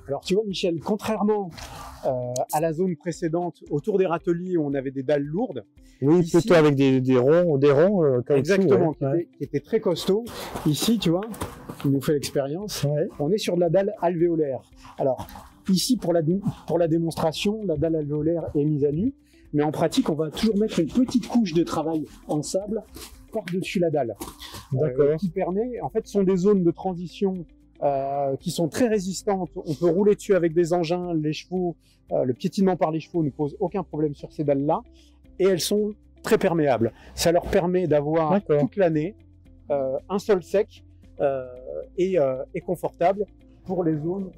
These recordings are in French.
Alors tu vois Michel, contrairement à la zone précédente, autour des râteliers où on avait des dalles lourdes. Oui, ici, plutôt avec des ronds caoutchouc, exactement, ouais. qui étaient très costauds. Ici, tu vois, il nous fait l'expérience. Ouais. On est sur de la dalle alvéolaire. Alors ici, pour la démonstration, la dalle alvéolaire est mise à nu, mais en pratique, on va toujours mettre une petite couche de travail en sable par-dessus la dalle, qui permet, en fait, ce sont des zones de transition qui sont très résistantes. On peut rouler dessus avec des engins, les chevaux, le piétinement par les chevaux ne pose aucun problème sur ces dalles-là, et elles sont très perméables. Ça leur permet d'avoir toute l'année un sol sec et confortable pour les zones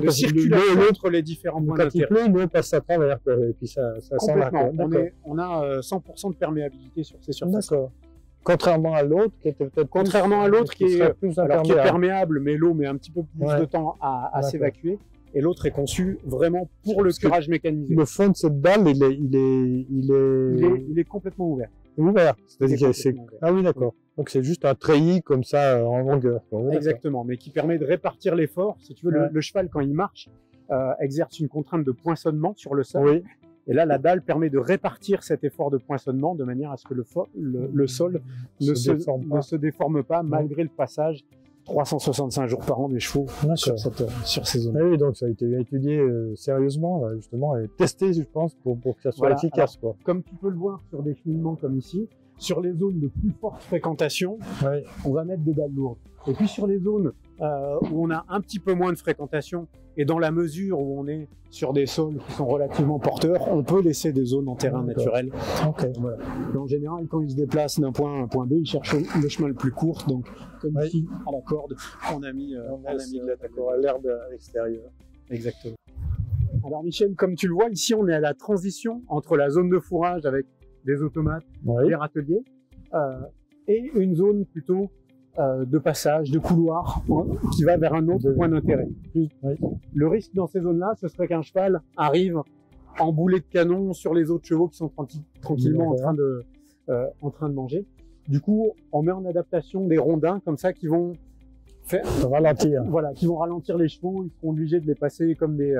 de circulation entre les différents points d'intérêt. Quand il pleut, l'eau passe à travers, et puis ça sent la colle. On a 100% de perméabilité sur ces surfaces. D'accord. Contrairement à l'autre qui était peut-être qui est perméable, mais l'eau met un petit peu plus de temps à s'évacuer. Et l'autre est conçu vraiment pour le curage mécanisé. Le fond de cette dalle, il est complètement ouvert. Ouvert. Ah oui, d'accord. Donc c'est juste un treillis comme ça en longueur. Exactement, mais qui permet de répartir l'effort. Si tu veux, le cheval, quand il marche, exerce une contrainte de poinçonnement sur le sol. Oui. Et là, la dalle permet de répartir cet effort de poinçonnement de manière à ce que le sol ne se déforme pas malgré le passage 365 jours par an des chevaux sur ces zones. Oui, donc ça a été étudié sérieusement, là, justement, et testé, je pense, pour que ça soit efficace. Alors, comme tu peux le voir sur des cheminements comme ici, sur les zones de plus forte fréquentation, on va mettre des dalles lourdes. Et puis sur les zones où on a un petit peu moins de fréquentation, et dans la mesure où on est sur des sols qui sont relativement porteurs, on peut laisser des zones en terrain naturel. Voilà. Et en général, quand ils se déplacent d'un point A à un point B, ils cherchent le chemin le plus court, donc comme ici, à la corde, on a mis à l'herbe à l'extérieur. Exactement. Alors Michel, comme tu le vois, ici on est à la transition entre la zone de fourrage avec des automates, des râteliers, et une zone plutôt de passage, de couloir, qui va vers un autre point d'intérêt. Le risque dans ces zones-là, ce serait qu'un cheval arrive en boulet de canon sur les autres chevaux qui sont tranquillement en train de manger. Du coup, on met en adaptation des rondins comme ça qui vont ralentir. Voilà, qui vont ralentir les chevaux. Ils seront obligés de les passer comme des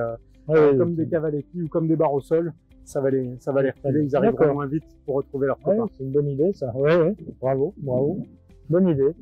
cavaletti ou comme des barres au sol. Ça va les reculer, ils arriveront moins vite pour retrouver leur copain. C'est une bonne idée, ça. Bravo. Bonne idée.